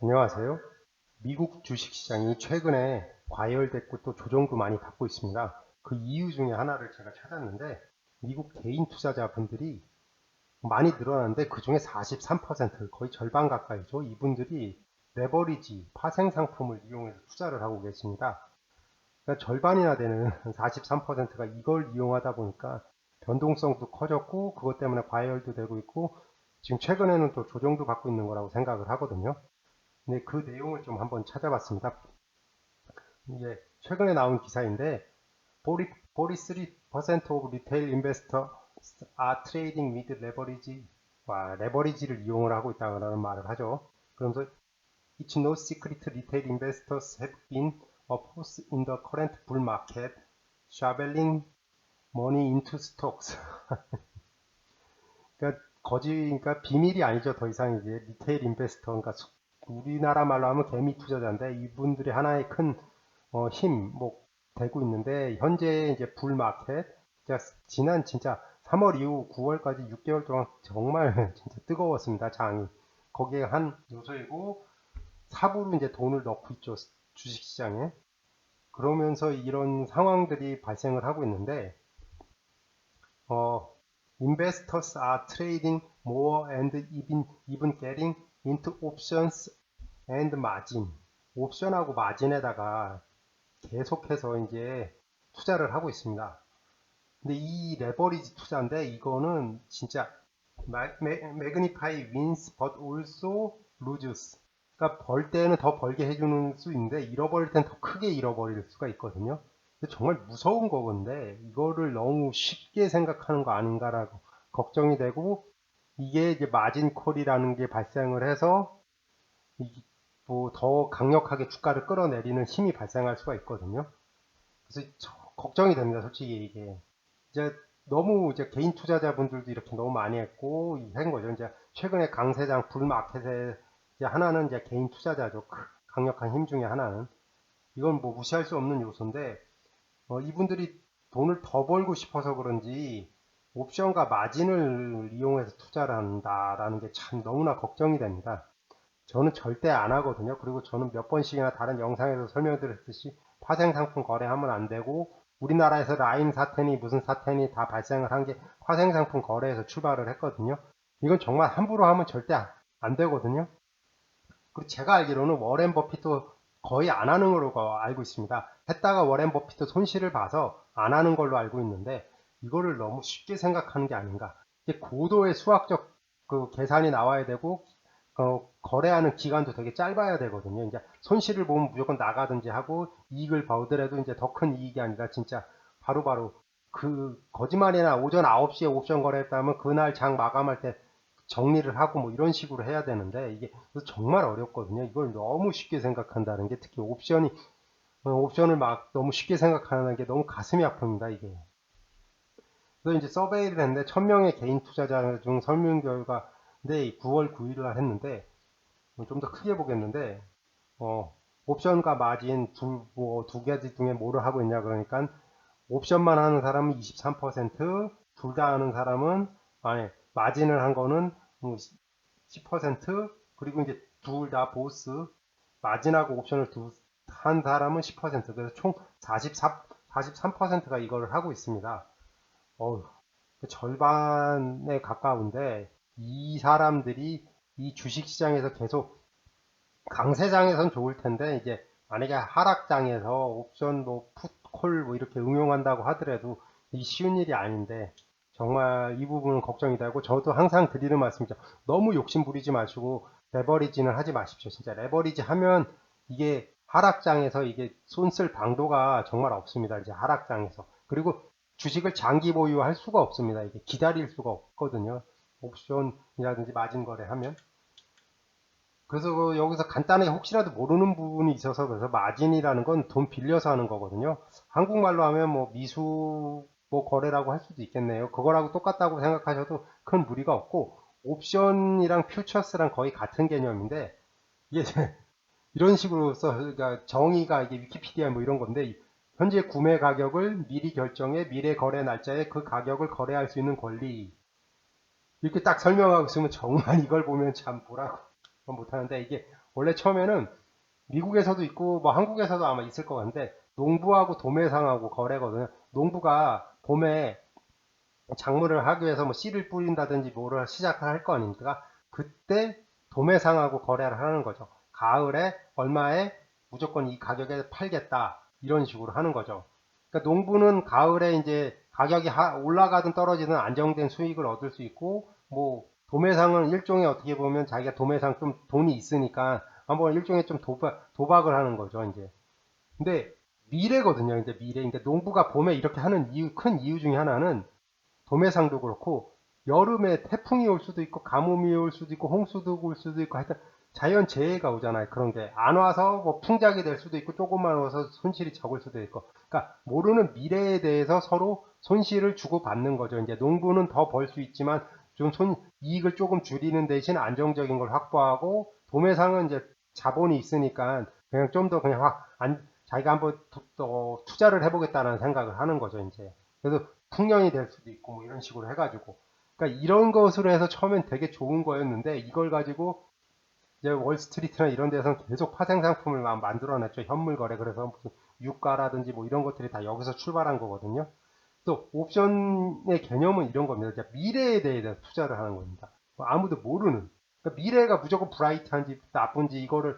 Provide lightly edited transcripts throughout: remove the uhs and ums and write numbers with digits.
안녕하세요. 미국 주식시장이 최근에 과열됐고 또 조정도 많이 받고 있습니다. 그 이유 중에 하나를 제가 찾았는데 미국 개인 투자자분들이 많이 늘어났는데 그 중에 43% 거의 절반 가까이죠. 이분들이 레버리지, 파생 상품을 이용해서 투자를 하고 계십니다. 그러니까 절반이나 되는 43%가 이걸 이용하다 보니까 변동성도 커졌고 그것 때문에 과열도 되고 있고 지금 최근에는 또 조정도 받고 있는 거라고 생각을 하거든요. 네, 그 내용을 좀 한번 찾아봤습니다. 이게 최근에 나온 기사인데 43% of retail investors are trading with leverage. 와, 레버리지를 이용을 하고 있다는 말을 하죠. 그러면서 It's no secret retail investors have been a force in the current bull market, shoveling money into stocks. 그러니까 그러니까 비밀이 아니죠. 더 이상 이제 리테일 인베스터, 그러니까 우리나라 말로 하면 개미 투자자인데 이분들이 하나의 큰 힘, 뭐 되고 있는데 현재 이제 불마켓, 지난 진짜 3월 이후 9월까지 6개월 동안 정말 진짜 뜨거웠습니다. 장이 거기에 한 요소이고 삽으로 이제 돈을 넣고 있죠. 주식시장에. 그러면서 이런 상황들이 발생을 하고 있는데 어, investors are trading more and even getting into options and margin. 옵션하고 마진에다가 계속해서 이제 투자를 하고 있습니다. 근데 이 레버리지 투자인데 이거는 진짜 magnify wins but also loses. 그러니까 벌 때는 더 벌게 해주는 수 있는데 잃어버릴 때는 더 크게 잃어버릴 수가 있거든요. 근데 정말 무서운 거건데 이거를 너무 쉽게 생각하는 거 아닌가라고 걱정이 되고 이게 이제 마진 콜이라는 게 발생을 해서 뭐 더 강력하게 주가를 끌어내리는 힘이 발생할 수가 있거든요. 그래서 걱정이 됩니다. 솔직히 이게 이제 너무 이제 개인 투자자분들도 이렇게 너무 많이 했고 한 거죠. 이제 최근에 강세장 불마켓에 이제 하나는 이제 개인 투자자죠. 강력한 힘 중에 하나는 이건 뭐 무시할 수 없는 요소인데 이분들이 돈을 더 벌고 싶어서 그런지 옵션과 마진을 이용해서 투자를 한다라는 게 참 너무나 걱정이 됩니다. 저는 절대 안 하거든요. 그리고 저는 몇 번씩이나 다른 영상에서 설명드렸듯이 파생상품 거래하면 안 되고 우리나라에서 라임 사태니 무슨 사태니 다 발생을 한 게 파생상품 거래에서 출발을 했거든요. 이건 정말 함부로 하면 절대 안 되거든요. 그리고 제가 알기로는 워렌 버핏도 거의 안 하는 걸로 알고 있습니다. 했다가 워렌 버핏도 손실을 봐서 안 하는 걸로 알고 있는데 이거를 너무 쉽게 생각하는 게 아닌가. 이게 고도의 수학적 그 계산이 나와야 되고 거래하는 기간도 되게 짧아야 되거든요. 이제 손실을 보면 무조건 나가든지 하고 이익을 보더라도 이제 더 큰 이익이 아니라 진짜 바로바로 그 거짓말이나 오전 9시에 옵션 거래했다면 그날 장 마감할 때 정리를 하고 뭐 이런 식으로 해야 되는데 이게 정말 어렵거든요. 이걸 너무 쉽게 생각한다는 게 특히 옵션을 막 너무 쉽게 생각하는 게 너무 가슴이 아픕니다. 이게. 그래서 이제 서베이를 했는데 1000명의 개인 투자자 중 설문 결과인데 9월 9일 날 했는데 좀 더 크게 보겠는데 옵션과 마진 두 가지 중에 뭐를 하고 있냐 그러니까 옵션만 하는 사람은 23%, 둘 다 하는 사람은 아니 마진을 한 거는 10%, 그리고 이제 둘 다 보스 마진하고 옵션을 한 사람은 10%, 그래서 총 43%가 이걸 하고 있습니다. 어휴, 절반에 가까운데 이 사람들이 이 주식시장에서 계속 강세장에선 좋을 텐데 이제 만약에 하락장에서 옵션 뭐 풋, 콜 뭐 이렇게 응용한다고 하더라도 이 쉬운 일이 아닌데 정말 이 부분은 걱정이 되고 저도 항상 드리는 말씀이죠. 너무 욕심 부리지 마시고 레버리지는 하지 마십시오. 진짜 레버리지 하면 이게 하락장에서 이게 손쓸 방도가 정말 없습니다. 이제 하락장에서. 그리고 주식을 장기 보유할 수가 없습니다. 이게 기다릴 수가 없거든요. 옵션이라든지 마진 거래하면. 그래서 여기서 간단하게 혹시라도 모르는 부분이 있어서 그래서 마진이라는 건 돈 빌려서 하는 거거든요. 한국말로 하면 뭐 미수 뭐 거래라고 할 수도 있겠네요. 그거라고 똑같다고 생각하셔도 큰 무리가 없고 옵션이랑 퓨처스랑 거의 같은 개념인데 이게 이런 식으로 써 그러니까 정의가 이게 위키피디아 뭐 이런 건데 현재 구매 가격을 미리 결정해 미래 거래 날짜에 그 가격을 거래할 수 있는 권리 이렇게 딱 설명하고 있으면 정말 이걸 보면 참 뭐라고 못하는데 이게 원래 처음에는 미국에서도 있고 뭐 한국에서도 아마 있을 것 같은데 농부하고 도매상하고 거래거든요. 농부가 봄에 작물을 하기 위해서 뭐 씨를 뿌린다든지 뭐를 시작할 거 아닙니까? 그때 도매상하고 거래를 하는 거죠. 가을에 얼마에 무조건 이 가격에 팔겠다 이런 식으로 하는 거죠. 그러니까 농부는 가을에 이제 가격이 올라가든 떨어지든 안정된 수익을 얻을 수 있고, 뭐 도매상은 일종의 어떻게 보면 자기가 도매상 좀 돈이 있으니까 한번 일종의 좀 도박을 하는 거죠 이제. 근데 미래거든요 이제 미래. 그러니까 농부가 봄에 이렇게 하는 이유, 큰 이유 중에 하나는 도매상도 그렇고 여름에 태풍이 올 수도 있고 가뭄이 올 수도 있고 홍수도 올 수도 있고 하여튼 자연 재해가 오잖아요. 그런 게 안 와서 뭐 풍작이 될 수도 있고 조금만 와서 손실이 적을 수도 있고, 그러니까 모르는 미래에 대해서 서로 손실을 주고 받는 거죠. 이제 농부는 더 벌 수 있지만 좀 이익을 조금 줄이는 대신 안정적인 걸 확보하고, 도매상은 이제 자본이 있으니까 그냥 좀 더 그냥 자기가 한번 투자를 해보겠다는 생각을 하는 거죠 이제. 그래서 풍년이 될 수도 있고 뭐 이런 식으로 해가지고, 그러니까 이런 것으로 해서 처음엔 되게 좋은 거였는데 이걸 가지고 이제 월스트리트나 이런 데서는 계속 파생 상품을 만들어냈죠. 현물 거래. 그래서 무슨 유가라든지 뭐 이런 것들이 다 여기서 출발한 거거든요. 또 옵션의 개념은 이런 겁니다. 미래에 대해 투자를 하는 겁니다. 뭐 아무도 모르는. 그러니까 미래가 무조건 브라이트한지 나쁜지 이거를,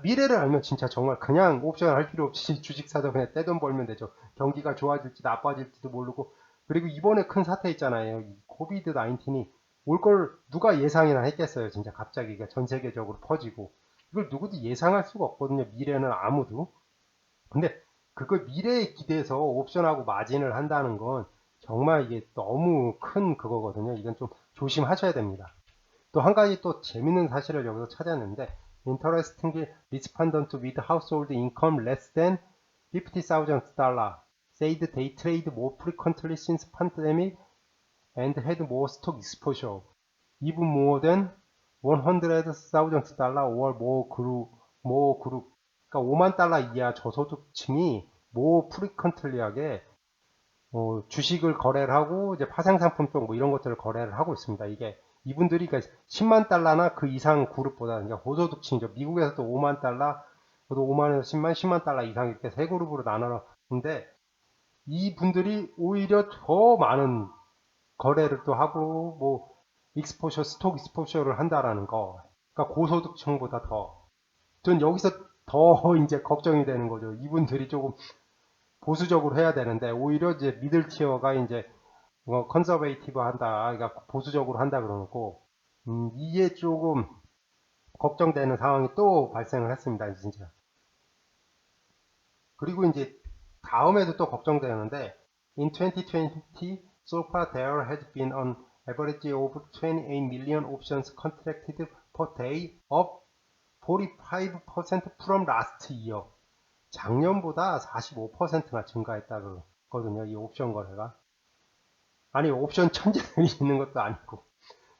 미래를 알면 진짜 정말 그냥 옵션 할 필요 없이 주식 사서 그냥 떼돈 벌면 되죠. 경기가 좋아질지 나빠질지도 모르고. 그리고 이번에 큰 사태 있잖아요. 이 코비드 19이 올 걸 누가 예상이나 했겠어요. 진짜 갑자기 전 세계적으로 퍼지고. 이걸 누구도 예상할 수가 없거든요. 미래는 아무도. 근데 그걸 미래에 기대서 옵션하고 마진을 한다는 건 정말 이게 너무 큰 그거거든요. 이건 좀 조심하셔야 됩니다. 또 한 가지 또 재밌는 사실을 여기서 찾았는데, interestingly, respondent with household income less than $50,000 said they trade more frequently since pandemic and had more stock exposure, even more than $100,000 or more group. 그러니까 5만 달러 이하 저소득층이 뭐 프리컨틀리하게 주식을 거래를 하고 이제 파생상품 쪽 뭐 이런 것들을 거래를 하고 있습니다. 이게 이분들이 그러니까 10만 달러나 그 이상 그룹보다, 그러니까 고소득층이죠. 미국에서도 5만 달러, 저도 5만에서 10만 달러 이상 이렇게 세 그룹으로 나눠는데 이분들이 오히려 더 많은 거래를 또 하고 뭐 스톡 익스포셔를 한다라는 거. 그러니까 고소득층보다 더. 전 여기서 더 이제 걱정이 되는 거죠. 이분들이 조금 보수적으로 해야 되는데 오히려 이제 미들 티어가 이제 컨서베이티브 한다, 그러니까 보수적으로 한다 그러고, 이게 조금 걱정되는 상황이 또 발생을 했습니다, 진짜. 그리고 이제 다음에도 또 걱정되는데, in 2020, so far there has been an average of 28 million options contracted per day, up 45% from last year. 작년보다 45%나 증가했다 그러거든요, 이 옵션 거래가. 아니, 옵션 천재들이 있는 것도 아니고.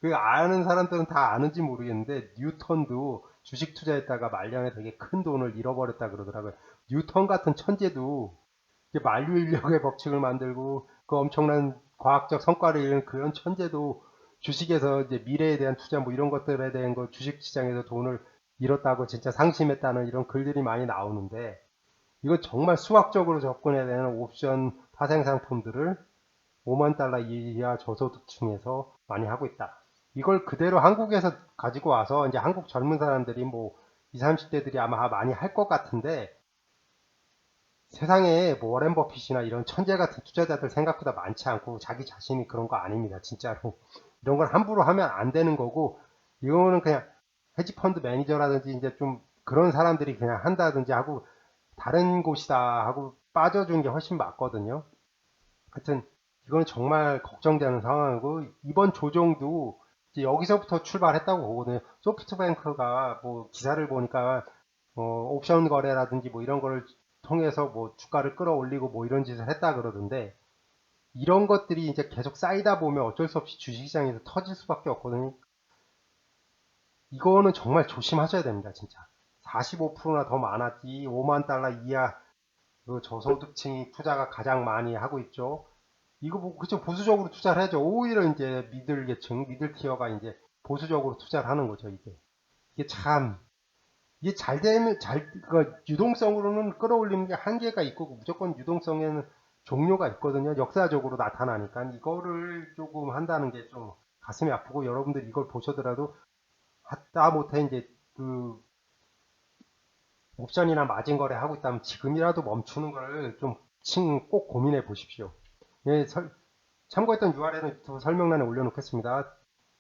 그 아는 사람들은 다 아는지 모르겠는데 뉴턴도 주식 투자했다가 말년에 되게 큰 돈을 잃어버렸다 그러더라고요. 뉴턴 같은 천재도 만류 인력의 법칙을 만들고 그 엄청난 과학적 성과를 이룬 그런 천재도 주식에서 이제 미래에 대한 투자 뭐 이런 것들에 대한 거 주식 시장에서 돈을 잃었다고 진짜 상심했다는 이런 글들이 많이 나오는데, 이거 정말 수학적으로 접근해야 되는 옵션 파생 상품들을 5만 달러 이하 저소득층에서 많이 하고 있다. 이걸 그대로 한국에서 가지고 와서 이제 한국 젊은 사람들이 뭐 20, 30대들이 아마 많이 할 것 같은데, 세상에 뭐 워렌 버핏이나 이런 천재 같은 투자자들 생각보다 많지 않고 자기 자신이 그런 거 아닙니다. 진짜로. 이런 걸 함부로 하면 안 되는 거고, 이거는 그냥 헤지펀드 매니저라든지 이제 좀 그런 사람들이 그냥 한다든지 하고 다른 곳이다 하고 빠져주는 게 훨씬 맞거든요. 하여튼 이건 정말 걱정되는 상황이고, 이번 조정도 이제 여기서부터 출발했다고 보거든요. 소프트뱅크가 뭐 기사를 보니까 옵션 거래라든지 뭐 이런 거를 통해서 뭐 주가를 끌어올리고 뭐 이런 짓을 했다 그러던데, 이런 것들이 이제 계속 쌓이다 보면 어쩔 수 없이 주식시장에서 터질 수밖에 없거든요. 이거는 정말 조심하셔야 됩니다, 진짜. 45%나 더 많았지. 5만 달러 이하 그 저소득층이 투자가 가장 많이 하고 있죠. 이거 뭐 그쵸, 보수적으로 투자를 하죠. 오히려 이제 미들 계층, 미들 티어가 이제 보수적으로 투자를 하는 거죠. 이게 참 이게 잘 되면 그 유동성으로는 끌어올리는 게 한계가 있고 무조건 유동성에는 종료가 있거든요. 역사적으로 나타나니까 이거를 조금 한다는 게 좀 가슴이 아프고 여러분들 이걸 보셔더라도 하다 못해 이제 그 옵션이나 마진 거래 하고 있다면 지금이라도 멈추는 거를 좀 꼭 고민해 보십시오. 예, 참고했던 URL은 유튜브 설명란에 올려놓겠습니다.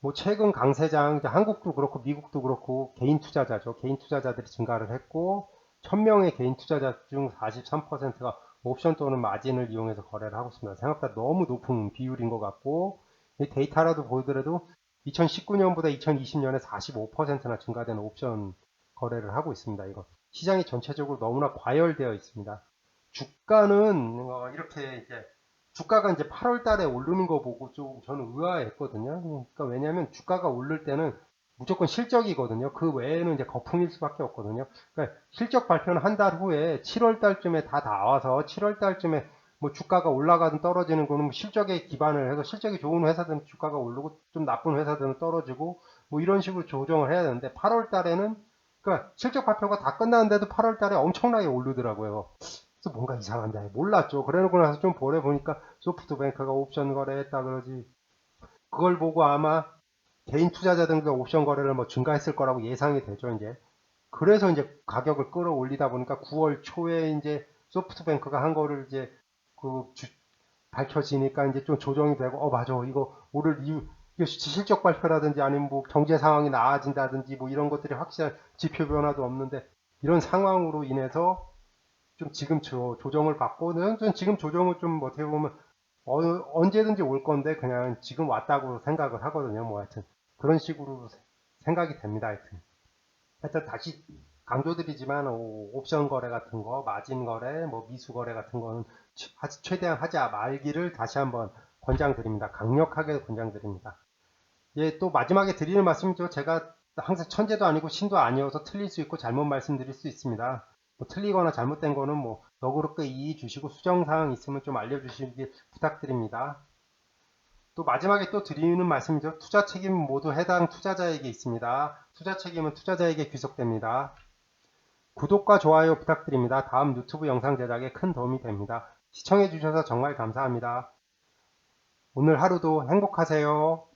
뭐 최근 강세장, 한국도 그렇고 미국도 그렇고 개인 투자자죠. 개인 투자자들이 증가를 했고 1000명의 개인 투자자 중 43%가 옵션 또는 마진을 이용해서 거래를 하고 있습니다. 생각보다 너무 높은 비율인 것 같고 이 데이터라도 보더라도 2019년보다 2020년에 45%나 증가된 옵션 거래를 하고 있습니다. 이거 시장이 전체적으로 너무나 과열되어 있습니다. 주가는 이렇게 이제 주가가 이제 8월 달에 오르는 거 보고 좀 저는 의아했거든요. 그러니까 왜냐하면 주가가 오를 때는 무조건 실적이거든요. 그 외에는 이제 거품일 수밖에 없거든요. 그러니까 실적 발표는 한 달 후에 7월 달쯤에 다 나와서 7월 달쯤에 뭐 주가가 올라가든 떨어지는 거는 뭐 실적에 기반을 해서 실적이 좋은 회사들은 주가가 오르고 좀 나쁜 회사들은 떨어지고 뭐 이런 식으로 조정을 해야 되는데 8월 달에는 그러니까 실적 발표가 다 끝났는데도 8월 달에 엄청나게 오르더라고요. 그래서 뭔가 이상한데 몰랐죠. 그래놓고 나서 좀 보내보니까 소프트뱅크가 옵션 거래했다 그러지. 그걸 보고 아마 개인 투자자들과 옵션 거래를 뭐 증가했을 거라고 예상이 되죠, 이제. 그래서 이제 가격을 끌어올리다 보니까 9월 초에 이제 소프트뱅크가 한 거를 이제 그 밝혀지니까 이제 좀 조정이 되고, 맞아. 이거 오를 이유, 이거 실적 발표라든지 아니면 뭐 경제 상황이 나아진다든지 뭐 이런 것들이 확실한 지표 변화도 없는데 이런 상황으로 인해서 좀 지금 조정을 받고는 좀 지금 조정을 좀 어떻게 보면 언제든지 올 건데 그냥 지금 왔다고 생각을 하거든요. 뭐 하여튼 그런 식으로 생각이 됩니다. 하여튼 다시 강조드리지만 옵션 거래 같은 거, 마진 거래, 뭐 미수 거래 같은 거는 최대한 하지 말기를 다시 한번 권장드립니다. 강력하게 권장드립니다. 예, 또 마지막에 드리는 말씀이죠. 제가 항상 천재도 아니고 신도 아니어서 틀릴 수 있고 잘못 말씀드릴 수 있습니다. 뭐 틀리거나 잘못된 거는 뭐 너그럽게 이의 주시고 수정사항 있으면 좀 알려주시길 부탁드립니다. 또 마지막에 또 드리는 말씀이죠. 투자 책임은 모두 해당 투자자에게 있습니다. 투자 책임은 투자자에게 귀속됩니다. 구독과 좋아요 부탁드립니다. 다음 유튜브 영상 제작에 큰 도움이 됩니다. 시청해주셔서 정말 감사합니다. 오늘 하루도 행복하세요.